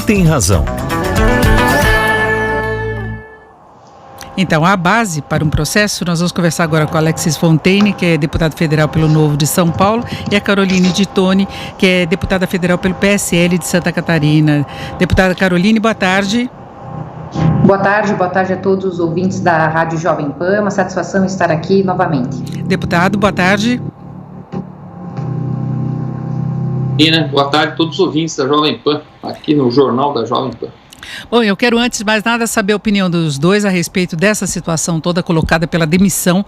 tem razão. Então, a base para um processo, nós vamos conversar agora com a Alexis Fontaine, que é deputada federal pelo Novo de São Paulo, e a Caroline de Toni, que é deputada federal pelo PSL de Santa Catarina. Deputada Caroline, boa tarde. Boa tarde a todos os ouvintes da Rádio Jovem Pan, é uma satisfação estar aqui novamente. Deputado, boa tarde. Boa tarde a todos os ouvintes da Jovem Pan, aqui no Jornal da Jovem Pan. Bom, eu quero antes de mais nada saber a opinião dos dois a respeito dessa situação toda colocada pela demissão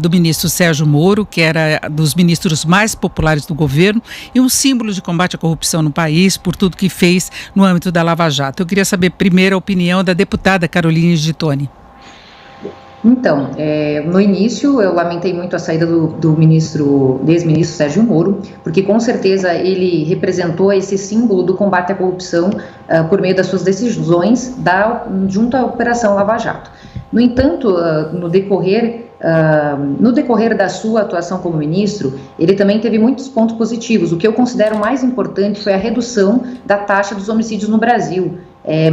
do ministro Sérgio Moro, que era dos ministros mais populares do governo e um símbolo de combate à corrupção no país por tudo que fez no âmbito da Lava Jato. Eu queria saber primeiro a opinião da deputada Caroline de Toni. Então, no início eu lamentei muito a saída do ex-ministro Sérgio Moro, porque com certeza ele representou esse símbolo do combate à corrupção por meio das suas decisões junto à Operação Lava Jato. No entanto, no decorrer da sua atuação como ministro, ele também teve muitos pontos positivos. O que eu considero mais importante foi a redução da taxa dos homicídios no Brasil.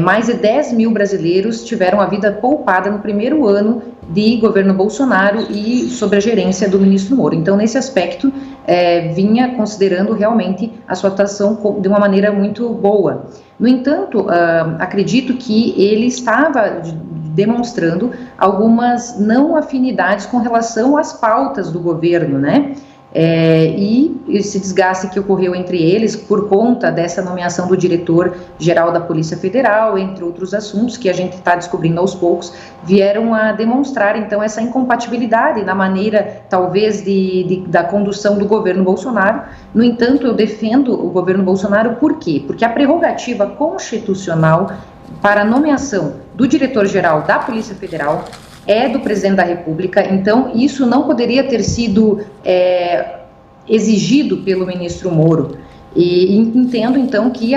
Mais de 10 mil brasileiros tiveram a vida poupada no primeiro ano de governo Bolsonaro e sob a gerência do ministro Moro. Então, nesse aspecto, vinha considerando realmente a sua atuação de uma maneira muito boa. No entanto, acredito que ele estava demonstrando algumas não afinidades com relação às pautas do governo, né? E esse desgaste que ocorreu entre eles por conta dessa nomeação do diretor-geral da Polícia Federal, entre outros assuntos que a gente está descobrindo aos poucos, vieram a demonstrar então essa incompatibilidade na maneira talvez da condução do governo Bolsonaro. No entanto, eu defendo o governo Bolsonaro por quê? Porque a prerrogativa constitucional para a nomeação do diretor-geral da Polícia Federal é do presidente da República, então isso não poderia ter sido exigido pelo ministro Moro. E entendo, então, que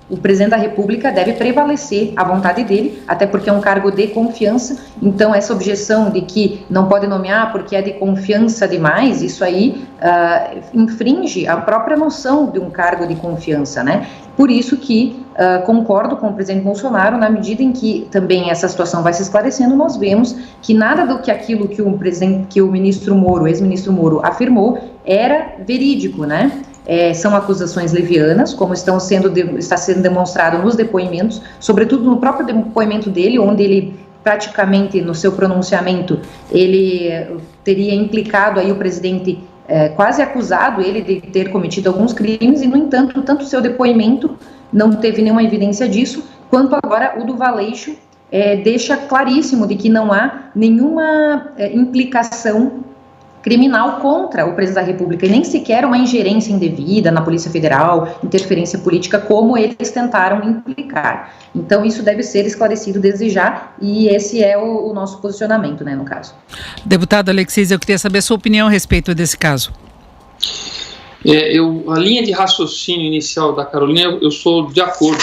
o presidente da República deve prevalecer a vontade dele, até porque é um cargo de confiança, então essa objeção de que não pode nomear porque é de confiança demais, isso aí infringe a própria noção de um cargo de confiança, né? Por isso que concordo com o presidente Bolsonaro, na medida em que também essa situação vai se esclarecendo, nós vemos que nada do que aquilo que o ministro Moro, ex-ministro Moro, afirmou era verídico, né? São acusações levianas, como está sendo demonstrado nos depoimentos, sobretudo no próprio depoimento dele, onde ele praticamente, no seu pronunciamento, ele teria implicado aí o presidente, quase acusado ele de ter cometido alguns crimes, e no entanto, tanto o seu depoimento não teve nenhuma evidência disso, quanto agora o do Valeixo deixa claríssimo de que não há nenhuma implicação criminal contra o presidente da República, e nem sequer uma ingerência indevida na Polícia Federal, interferência política, como eles tentaram implicar. Então, isso deve ser esclarecido desde já, e esse é o nosso posicionamento, né, no caso. Deputado Alexis, eu queria saber a sua opinião a respeito desse caso. A linha de raciocínio inicial da Carolina, eu sou de acordo.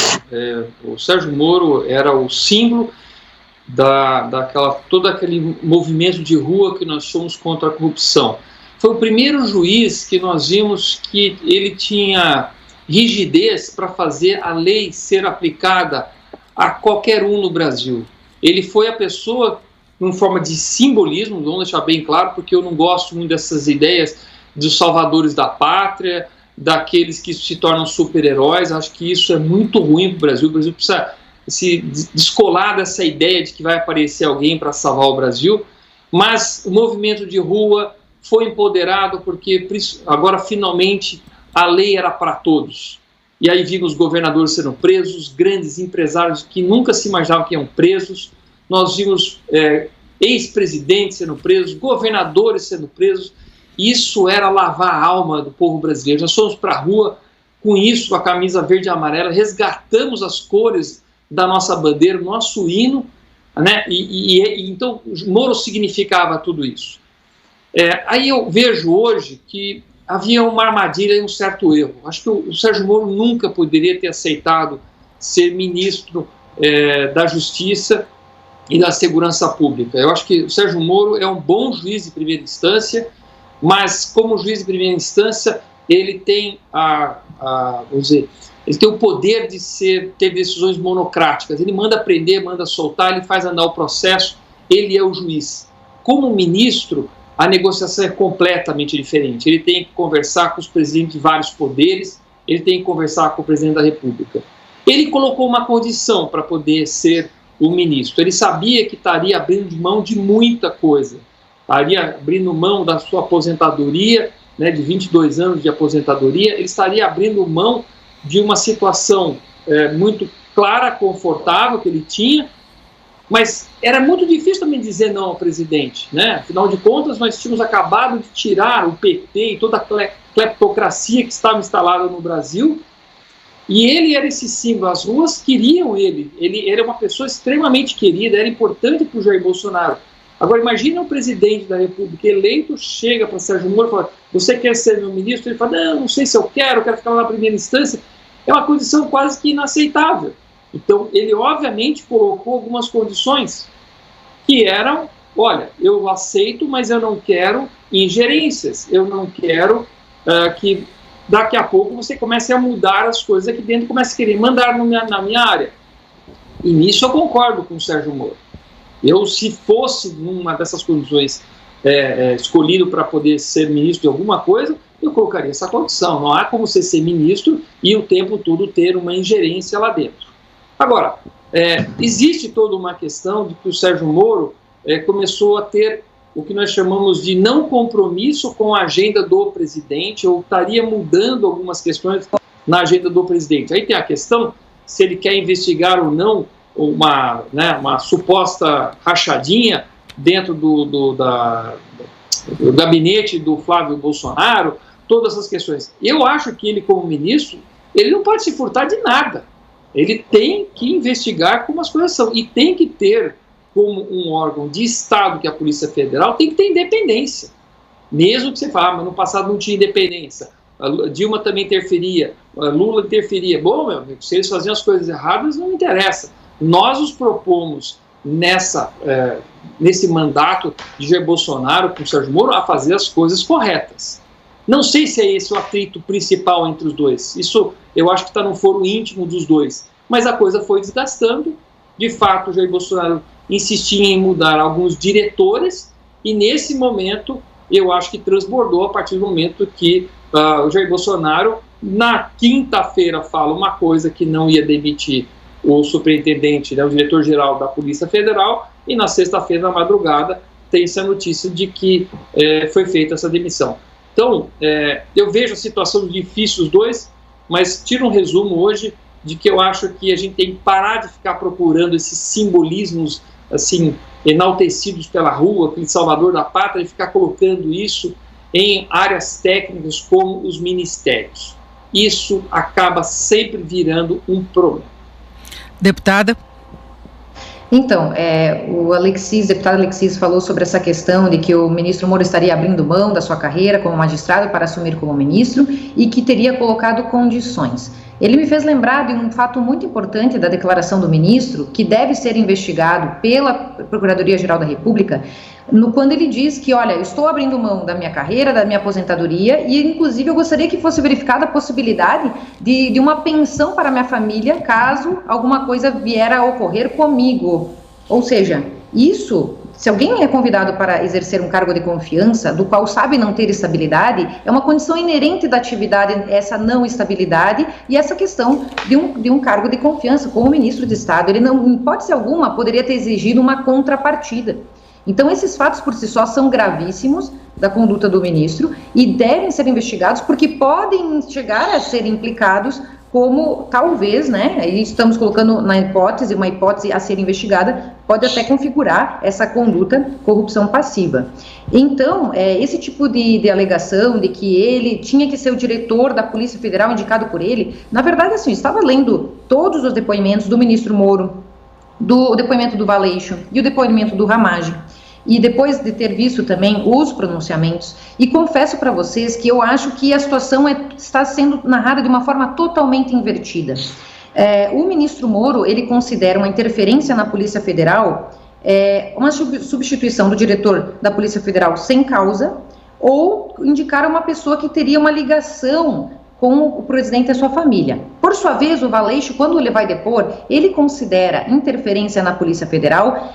O Sérgio Moro era o símbolo todo aquele movimento de rua que nós somos contra a corrupção. Foi o primeiro juiz que nós vimos que ele tinha rigidez para fazer a lei ser aplicada a qualquer um no Brasil. Ele foi a pessoa, em forma de simbolismo, vamos deixar bem claro, porque eu não gosto muito dessas ideias dos salvadores da pátria, daqueles que se tornam super-heróis. Acho que isso é muito ruim para o Brasil. O Brasil precisa se descolar dessa ideia de que vai aparecer alguém para salvar o Brasil, mas o movimento de rua foi empoderado porque agora finalmente a lei era para todos. E aí vimos governadores sendo presos, grandes empresários que nunca se imaginavam que iam presos, nós vimos ex-presidentes sendo presos, governadores sendo presos. Isso era lavar a alma do povo brasileiro. Nós fomos para a rua com isso, com a camisa verde e amarela, resgatamos as cores da nossa bandeira, nosso hino, né? Então Moro significava tudo isso. Aí eu vejo hoje que havia uma armadilha e um certo erro. Acho que o Sérgio Moro nunca poderia ter aceitado ser ministro da Justiça e da Segurança Pública. Eu acho que o Sérgio Moro é um bom juiz de primeira instância, mas como juiz de primeira instância ele tem vamos dizer, ele tem o poder de ter decisões monocráticas, ele manda prender, manda soltar, ele faz andar o processo, ele é o juiz. Como ministro, a negociação é completamente diferente, ele tem que conversar com os presidentes de vários poderes, ele tem que conversar com o presidente da República. Ele colocou uma condição para poder ser o ministro, ele sabia que estaria abrindo mão de muita coisa, estaria abrindo mão da sua aposentadoria, né, de 22 anos de aposentadoria, ele estaria abrindo mão de uma situação muito clara, confortável que ele tinha, mas era muito difícil também dizer não ao presidente, né? Afinal de contas, nós tínhamos acabado de tirar o PT e toda a cleptocracia que estava instalada no Brasil, e ele era esse símbolo, as ruas queriam ele era uma pessoa extremamente querida, era importante para o Jair Bolsonaro. Agora, imagina o presidente da República eleito, chega para Sérgio Moro e fala, você quer ser meu ministro? Ele fala, não sei se eu quero ficar lá na primeira instância. É uma condição quase que inaceitável. Então, ele obviamente colocou algumas condições que eram, olha, eu aceito, mas eu não quero ingerências, eu não quero que daqui a pouco você comece a mudar as coisas aqui dentro, comece a querer mandar na minha área. E nisso eu concordo com o Sérgio Moro. Eu, se fosse numa dessas condições escolhido para poder ser ministro de alguma coisa, eu colocaria essa condição. Não há como você ser ministro e o tempo todo ter uma ingerência lá dentro. Agora, existe toda uma questão de que o Sérgio Moro começou a ter o que nós chamamos de não compromisso com a agenda do presidente, ou estaria mudando algumas questões na agenda do presidente. Aí tem a questão se ele quer investigar ou não uma suposta rachadinha dentro do gabinete do Flávio Bolsonaro, todas essas questões. Eu acho que ele, como ministro, ele não pode se furtar de nada. Ele tem que investigar como as coisas são. E tem que ter, como um órgão de Estado, que é a Polícia Federal, tem que ter independência. Mesmo que você fale, mas no passado não tinha independência. A Dilma também interferia, a Lula interferia. Bom, meu amigo, se eles faziam as coisas erradas, não interessa. Nós os propomos nesse mandato de Jair Bolsonaro com o Sérgio Moro a fazer as coisas corretas. Não sei se é esse o atrito principal entre os dois. Isso eu acho que está no foro íntimo dos dois. Mas a coisa foi desgastando. De fato, o Jair Bolsonaro insistia em mudar alguns diretores e nesse momento eu acho que transbordou a partir do momento que o Jair Bolsonaro na quinta-feira fala uma coisa que não ia demitir o superintendente, né, o diretor-geral da Polícia Federal, e na sexta-feira, na madrugada, tem-se a notícia de que foi feita essa demissão. Então, eu vejo a situação difícil os dois, mas tiro um resumo hoje de que eu acho que a gente tem que parar de ficar procurando esses simbolismos assim, enaltecidos pela rua, aquele salvador da pátria, e ficar colocando isso em áreas técnicas como os ministérios. Isso acaba sempre virando um problema. Deputada? Então, o deputado Alexis falou sobre essa questão de que o ministro Moro estaria abrindo mão da sua carreira como magistrado para assumir como ministro e que teria colocado condições. Ele me fez lembrar de um fato muito importante da declaração do ministro, que deve ser investigado pela Procuradoria-Geral da República, quando ele diz que, olha, eu estou abrindo mão da minha carreira, da minha aposentadoria, e inclusive eu gostaria que fosse verificada a possibilidade de uma pensão para a minha família, caso alguma coisa vier a ocorrer comigo. Ou seja, isso, se alguém é convidado para exercer um cargo de confiança, do qual sabe não ter estabilidade, é uma condição inerente da atividade, essa não estabilidade e essa questão de um cargo de confiança. Como ministro de Estado, ele não, em hipótese alguma, poderia ter exigido uma contrapartida. Então, esses fatos por si só são gravíssimos da conduta do ministro e devem ser investigados porque podem chegar a ser implicados como, talvez, né, aí estamos colocando na hipótese, uma hipótese a ser investigada, pode até configurar essa conduta corrupção passiva. Então, esse tipo de alegação de que ele tinha que ser o diretor da Polícia Federal indicado por ele, na verdade, assim, eu estava lendo todos os depoimentos do ministro Moro, do depoimento do Valeixo e o depoimento do Ramagem, e depois de ter visto também os pronunciamentos, e confesso para vocês que eu acho que a situação está sendo narrada de uma forma totalmente invertida. O ministro Moro, ele considera uma interferência na Polícia Federal, uma substituição do diretor da Polícia Federal sem causa, ou indicar uma pessoa que teria uma ligação com o presidente e a sua família. Por sua vez, o Valeixo, quando ele vai depor, ele considera interferência na Polícia Federal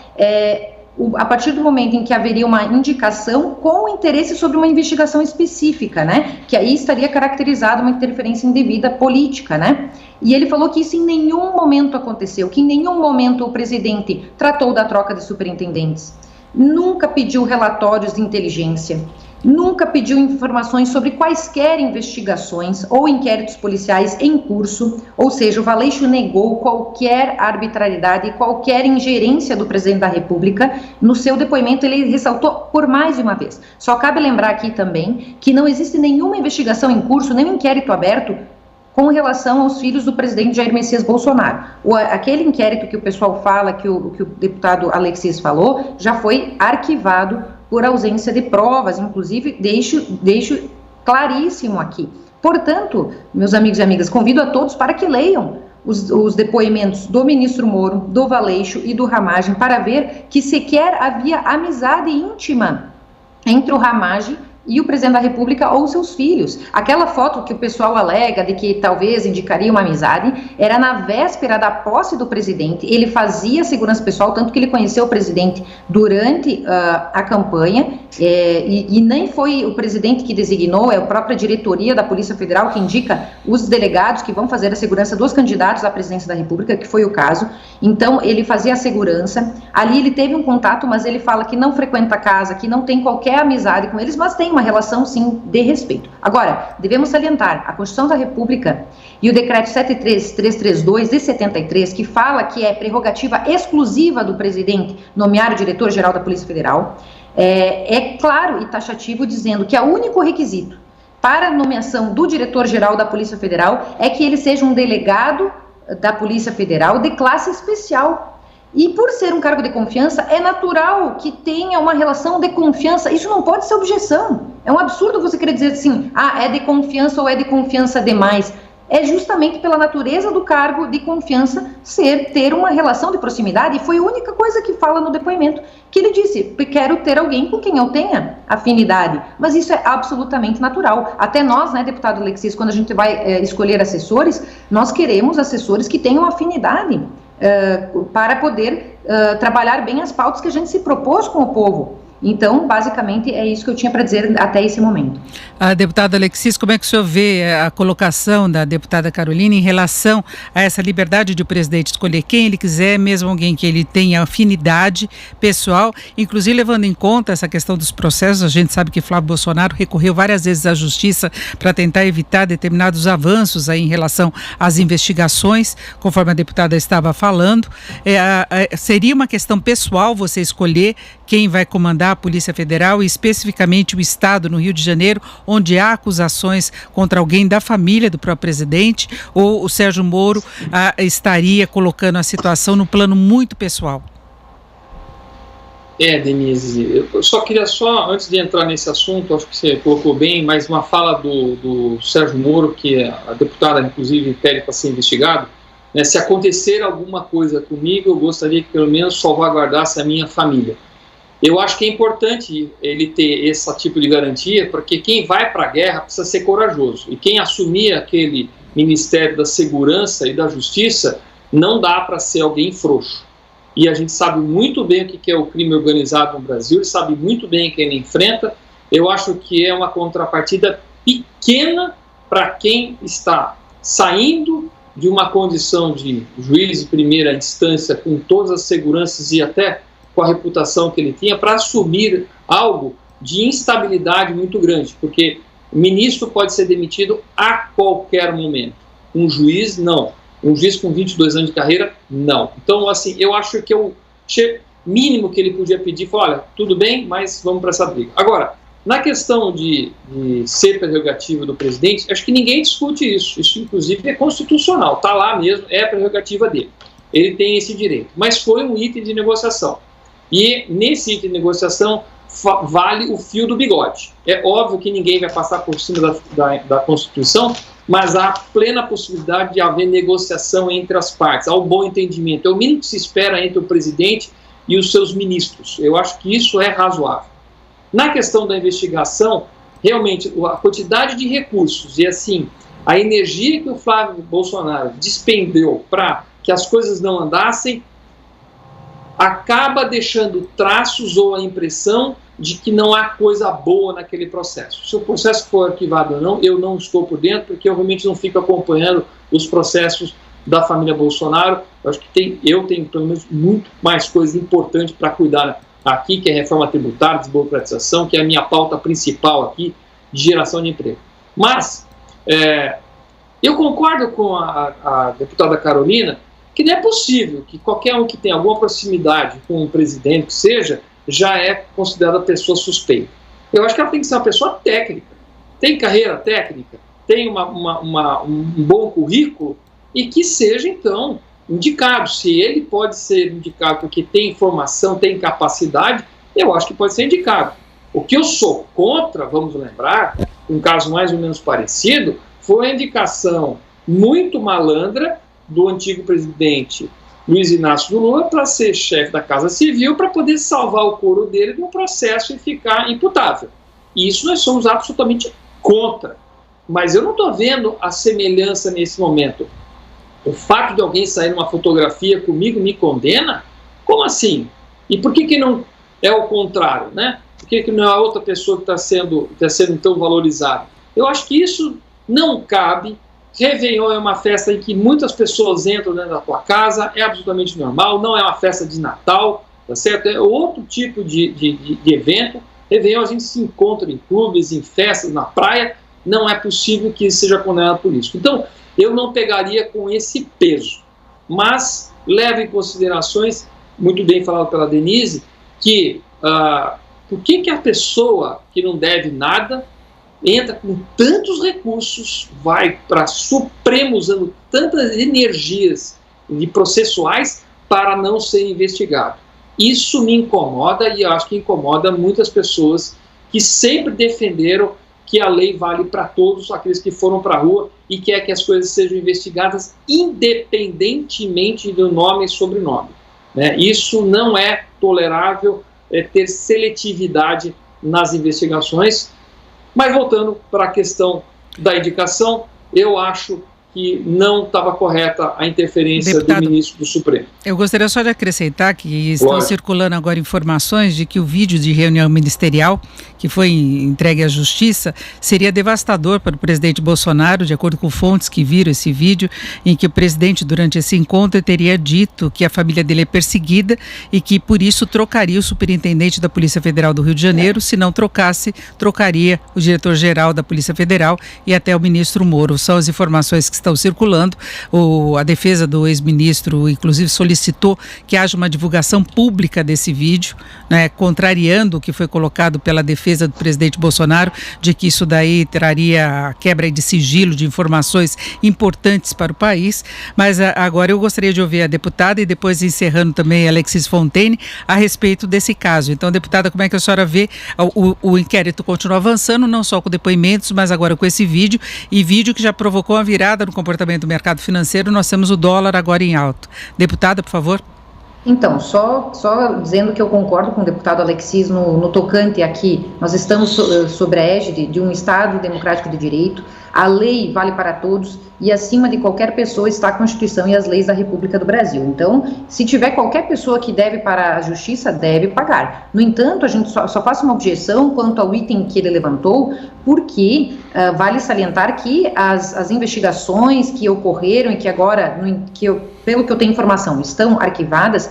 a partir do momento em que haveria uma indicação com interesse sobre uma investigação específica, né, que aí estaria caracterizada uma interferência indevida política, né, e ele falou que isso em nenhum momento aconteceu, que em nenhum momento o presidente tratou da troca de superintendentes, nunca pediu relatórios de inteligência, nunca pediu informações sobre quaisquer investigações ou inquéritos policiais em curso, ou seja, o Valeixo negou qualquer arbitrariedade e qualquer ingerência do presidente da República. No seu depoimento, ele ressaltou por mais de uma vez. Só cabe lembrar aqui também que não existe nenhuma investigação em curso, nem um inquérito aberto com relação aos filhos do presidente Jair Messias Bolsonaro. Aquele inquérito que o pessoal fala, que o deputado Alexis falou, já foi arquivado por ausência de provas, inclusive deixo claríssimo aqui. Portanto, meus amigos e amigas, convido a todos para que leiam os depoimentos do ministro Moro, do Valeixo e do Ramagem, para ver que sequer havia amizade íntima entre o Ramagem e o presidente da República ou seus filhos. Aquela foto que o pessoal alega de que talvez indicaria uma amizade, era na véspera da posse do presidente. Ele fazia segurança pessoal, tanto que ele conheceu o presidente durante a campanha, e nem foi o presidente que designou, é a própria diretoria da Polícia Federal que indica os delegados que vão fazer a segurança dos candidatos à presidência da República, que foi o caso. Então, ele fazia a segurança. Ali ele teve um contato, mas ele fala que não frequenta a casa, que não tem qualquer amizade com eles, mas tem uma relação, sim, de respeito. Agora, devemos salientar, a Constituição da República e o Decreto 73332 de 73, que fala que é prerrogativa exclusiva do presidente nomear o diretor-geral da Polícia Federal, é claro e taxativo, dizendo que o único requisito para a nomeação do diretor-geral da Polícia Federal é que ele seja um delegado da Polícia Federal de classe especial. E por ser um cargo de confiança, é natural que tenha uma relação de confiança. Isso não pode ser objeção. É um absurdo você querer dizer assim, é de confiança ou é de confiança demais. É justamente pela natureza do cargo de confiança ter uma relação de proximidade, e foi a única coisa que fala no depoimento, que ele disse, quero ter alguém com quem eu tenha afinidade, mas isso é absolutamente natural. Até nós, né, deputado Alexis, quando a gente vai escolher assessores, nós queremos assessores que tenham afinidade para poder trabalhar bem as pautas que a gente se propôs com o povo. Então, basicamente, é isso que eu tinha para dizer até esse momento. Deputada Alexis, como é que o senhor vê a colocação da deputada Carolina em relação a essa liberdade de o presidente escolher quem ele quiser, mesmo alguém que ele tenha afinidade pessoal, inclusive levando em conta essa questão dos processos? A gente sabe que Flávio Bolsonaro recorreu várias vezes à justiça para tentar evitar determinados avanços aí em relação às investigações, conforme a deputada estava falando. Seria uma questão pessoal você escolher quem vai comandar a Polícia Federal e especificamente o Estado no Rio de Janeiro, onde há acusações contra alguém da família do próprio presidente, ou o Sérgio Moro estaria colocando a situação no plano muito pessoal? Denise, eu só queria antes de entrar nesse assunto, acho que você colocou bem, mas uma fala do Sérgio Moro, que a deputada inclusive pede para ser investigado, né, se acontecer alguma coisa comigo, eu gostaria que pelo menos salvaguardasse a minha família. Eu acho que é importante ele ter esse tipo de garantia, porque quem vai para a guerra precisa ser corajoso. E quem assumir aquele Ministério da Segurança e da Justiça, não dá para ser alguém frouxo. E a gente sabe muito bem o que é o crime organizado no Brasil, sabe muito bem quem ele enfrenta. Eu acho que é uma contrapartida pequena para quem está saindo de uma condição de juiz de primeira instância, com todas as seguranças e até com a reputação que ele tinha, para assumir algo de instabilidade muito grande, porque o ministro pode ser demitido a qualquer momento, um juiz não, um juiz com 22 anos de carreira não. Então, assim, eu acho que o mínimo que ele podia pedir foi, olha, tudo bem, mas vamos para essa briga. Agora, na questão de ser prerrogativa do presidente, acho que ninguém discute isso inclusive é constitucional, está lá mesmo, é a prerrogativa dele, ele tem esse direito, mas foi um item de negociação. E nesse item de negociação vale o fio do bigode. É óbvio que ninguém vai passar por cima da Constituição, mas há plena possibilidade de haver negociação entre as partes, há um bom entendimento. É o mínimo que se espera entre o presidente e os seus ministros. Eu acho que isso é razoável. Na questão da investigação, realmente, a quantidade de recursos e, assim, A energia que o Flávio Bolsonaro despendeu para que as coisas não andassem acaba deixando traços ou a impressão de que não há coisa boa naquele processo. Se o processo for arquivado ou não, eu não estou por dentro, porque eu realmente não fico acompanhando os processos da família Bolsonaro. Eu acho que eu tenho, pelo menos, muito mais coisas importantes para cuidar aqui, que é reforma tributária, desburocratização, que é a minha pauta principal aqui, de geração de emprego. Mas eu concordo com a deputada Carolina que não é possível que qualquer um que tenha alguma proximidade com o presidente, que seja, já é considerada pessoa suspeita. Eu acho que ela tem que ser uma pessoa técnica, tem carreira técnica, tem um bom currículo e que seja, então, indicado. Se ele pode ser indicado porque tem informação, tem capacidade, eu acho que pode ser indicado. O que eu sou contra, vamos lembrar, um caso mais ou menos parecido, foi a indicação muito malandra do antigo presidente Luiz Inácio Lula para ser chefe da Casa Civil, para poder salvar o couro dele no processo e ficar imputável. E isso nós somos absolutamente contra. Mas eu não estou vendo a semelhança nesse momento. O fato de alguém sair numa fotografia comigo me condena? Como assim? E por que não é o contrário, né? Por que não é a outra pessoa que está sendo tão valorizada? Eu acho que isso não cabe. Réveillon é uma festa em que muitas pessoas entram dentro da tua casa, é absolutamente normal, não é uma festa de Natal, tá certo? É outro tipo de evento. Réveillon a gente se encontra em clubes, em festas, na praia, não é possível que seja condenado por isso. Então, eu não pegaria com esse peso, mas levo em considerações, muito bem falado pela Denise, que por que a pessoa que não deve nada entra com tantos recursos, vai para Supremo usando tantas energias de processuais para não ser investigado. Isso me incomoda e eu acho que incomoda muitas pessoas que sempre defenderam que a lei vale para todos aqueles que foram para a rua e quer que as coisas sejam investigadas independentemente do nome e sobrenome. Né? Isso não é tolerável, ter seletividade nas investigações. Mas voltando para a questão da indicação, eu acho que não estava correta a interferência do ministro do Supremo. Eu gostaria só de acrescentar que estão circulando agora informações de que o vídeo de reunião ministerial que foi entregue à Justiça seria devastador para o presidente Bolsonaro, de acordo com fontes que viram esse vídeo, em que o presidente, durante esse encontro, teria dito que a família dele é perseguida e que, por isso, trocaria o superintendente da Polícia Federal do Rio de Janeiro. Se não trocasse, trocaria o diretor-geral da Polícia Federal e até o ministro Moro. São as informações que estão circulando. A defesa do ex-ministro, inclusive, solicitou que haja uma divulgação pública desse vídeo, né, contrariando o que foi colocado pela defesa do presidente Bolsonaro, de que isso daí traria quebra de sigilo de informações importantes para o país. Mas agora eu gostaria de ouvir a deputada e depois encerrando também a Alexis Fontaine a respeito desse caso. Então, deputada, como é que a senhora vê o inquérito continua avançando, não só com depoimentos, mas agora com esse vídeo, e vídeo que já provocou uma virada no comportamento do mercado financeiro. Nós temos o dólar agora em alto. Deputada, por favor. Então, só dizendo que eu concordo com o deputado Alexis no tocante aqui, nós estamos sobre a égide de um Estado democrático de direito, a lei vale para todos e acima de qualquer pessoa está a Constituição e as leis da República do Brasil. Então, se tiver qualquer pessoa que deve para a Justiça, deve pagar. No entanto, a gente só faz uma objeção quanto ao item que ele levantou, porque vale salientar que as investigações que ocorreram e que agora, pelo que eu tenho informação, estão arquivadas,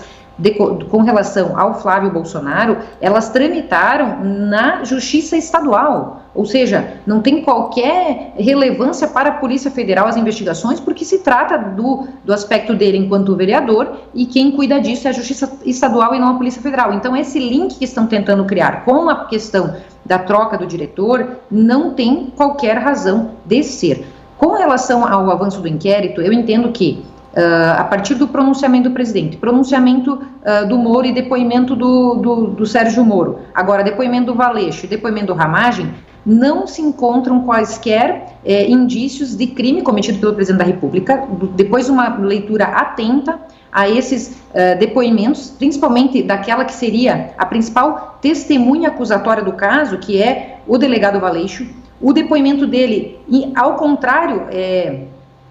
com relação ao Flávio Bolsonaro, elas tramitaram na Justiça Estadual, ou seja, não tem qualquer relevância para a Polícia Federal as investigações, porque se trata do aspecto dele enquanto vereador, e quem cuida disso é a Justiça Estadual e não a Polícia Federal. Então, esse link que estão tentando criar com a questão da troca do diretor não tem qualquer razão de ser. Com relação ao avanço do inquérito, eu entendo que a partir do pronunciamento do presidente, pronunciamento do Moro e depoimento do Sérgio Moro, agora depoimento do Valeixo e depoimento do Ramagem, não se encontram quaisquer indícios de crime cometido pelo presidente da República. Depois de uma leitura atenta a esses depoimentos, principalmente daquela que seria a principal testemunha acusatória do caso, que é o delegado Valeixo, O depoimento dele, ao contrário,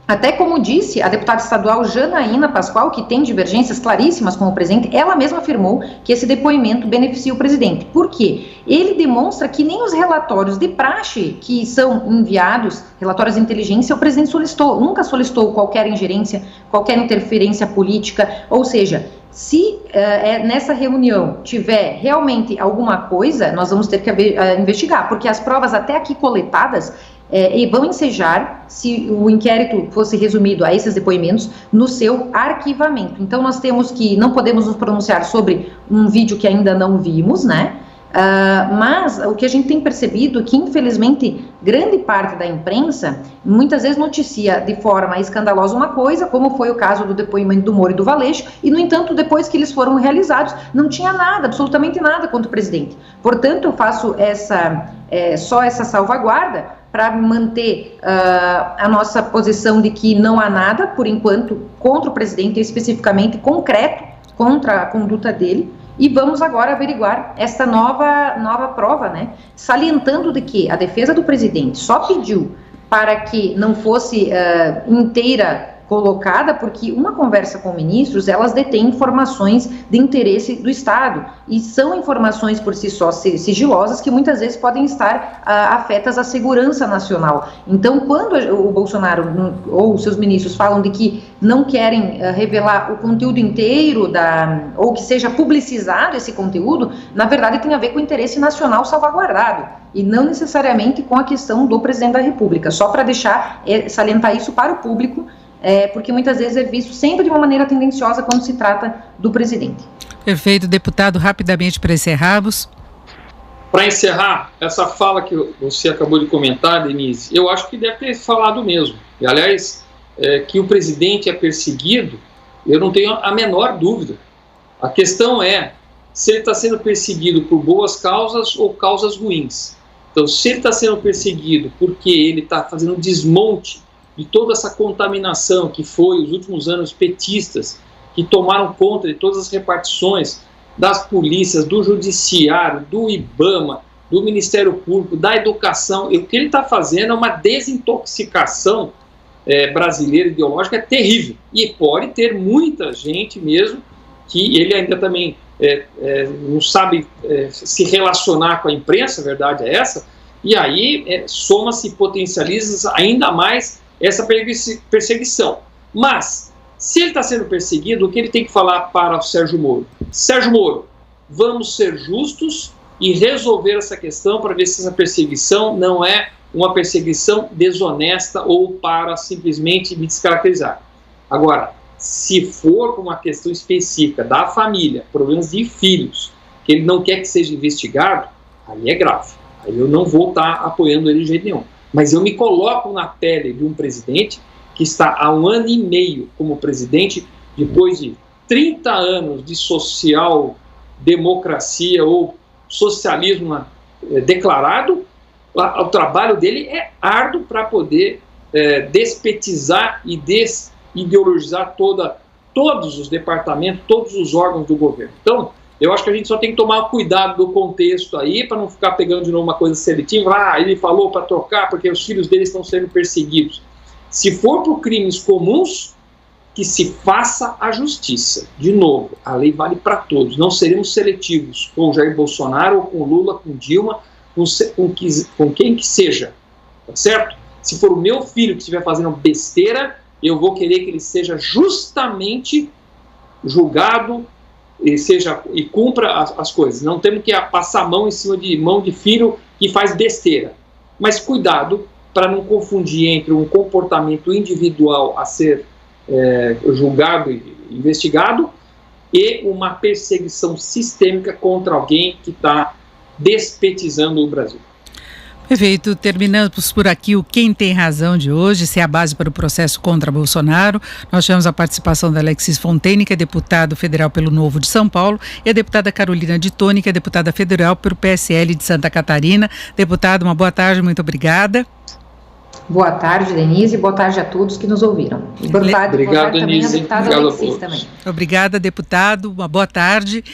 até como disse a deputada estadual Janaína Pascoal, que tem divergências claríssimas com o presidente, ela mesma afirmou que esse depoimento beneficia o presidente. Por quê? Ele demonstra que nem os relatórios de praxe que são enviados, relatórios de inteligência, o presidente solicitou, nunca solicitou qualquer ingerência, qualquer interferência política, ou seja, se nessa reunião tiver realmente alguma coisa, nós vamos ter que investigar, porque as provas até aqui coletadas vão ensejar, se o inquérito fosse resumido a esses depoimentos, no seu arquivamento. Então, nós temos que, não podemos nos pronunciar sobre um vídeo que ainda não vimos, né? Mas o que a gente tem percebido é que, infelizmente, grande parte da imprensa muitas vezes noticia de forma escandalosa uma coisa, como foi o caso do depoimento do Moro e do Valeixo, e, no entanto, depois que eles foram realizados, não tinha nada, absolutamente nada contra o presidente. Portanto, eu faço só essa salvaguarda para manter a nossa posição de que não há nada, por enquanto, contra o presidente, especificamente concreto, contra a conduta dele. E vamos agora averiguar essa nova prova, né? Salientando de que a defesa do presidente só pediu para que não fosse inteira colocada, porque uma conversa com ministros, elas detêm informações de interesse do Estado, e são informações por si só sigilosas que muitas vezes podem estar afetas à segurança nacional. Então, quando o Bolsonaro ou seus ministros falam de que não querem revelar o conteúdo inteiro, ou que seja publicizado esse conteúdo, na verdade tem a ver com o interesse nacional salvaguardado, e não necessariamente com a questão do presidente da República, só para salientar isso para o público, porque muitas vezes é visto sempre de uma maneira tendenciosa quando se trata do presidente. Perfeito, deputado, rapidamente para encerrarmos. Para encerrar, essa fala que você acabou de comentar, Denise, eu acho que deve ter falado mesmo. E, aliás, que o presidente é perseguido, eu não tenho a menor dúvida. A questão é se ele está sendo perseguido por boas causas ou causas ruins. Então, se ele está sendo perseguido porque ele está fazendo um desmonte de toda essa contaminação que foi os últimos anos petistas, que tomaram conta de todas as repartições das polícias, do judiciário, do IBAMA, do Ministério Público, da educação, e o que ele está fazendo é uma desintoxicação brasileira ideológica terrível, e pode ter muita gente mesmo que ele ainda também não sabe se relacionar com a imprensa, a verdade é essa, e aí soma-se e potencializa ainda mais essa perseguição. Mas, se ele está sendo perseguido, o que ele tem que falar para o Sérgio Moro? Sérgio Moro, vamos ser justos e resolver essa questão para ver se essa perseguição não é uma perseguição desonesta ou para simplesmente me descaracterizar. Agora, se for uma questão específica da família, problemas de filhos, que ele não quer que seja investigado, aí é grave. Aí eu não vou estar apoiando ele de jeito nenhum. Mas eu me coloco na pele de um presidente que está há 1 ano e meio como presidente, depois de 30 anos de social-democracia ou socialismo declarado. O trabalho dele é árduo para poder despetizar e desideologizar todos os departamentos, todos os órgãos do governo. Então, eu acho que a gente só tem que tomar cuidado do contexto aí, para não ficar pegando de novo uma coisa seletiva. Ele falou para trocar porque os filhos dele estão sendo perseguidos. Se for por crimes comuns, que se faça a justiça. De novo, a lei vale para todos. Não seremos seletivos com o Jair Bolsonaro, ou com Lula, com Dilma, com quem que seja. Tá certo? Se for o meu filho que estiver fazendo besteira, eu vou querer que ele seja justamente julgado e cumpra as coisas. Não temos que passar a mão em cima de mão de filho que faz besteira. Mas cuidado para não confundir entre um comportamento individual a ser julgado e investigado e uma perseguição sistêmica contra alguém que está despetizando o Brasil. Perfeito, terminamos por aqui o Quem Tem Razão de hoje, se é a base para o processo contra Bolsonaro. Nós tivemos a participação da Alexis Fontaine, que é deputado federal pelo Novo de São Paulo, e a deputada Carolina de Toni, que é deputada federal pelo PSL de Santa Catarina. Deputado, uma boa tarde, muito obrigada. Boa tarde, Denise, boa tarde a todos que nos ouviram. Obrigado, Denise. Também a deputada Alexis também. Obrigada, deputado, uma boa tarde.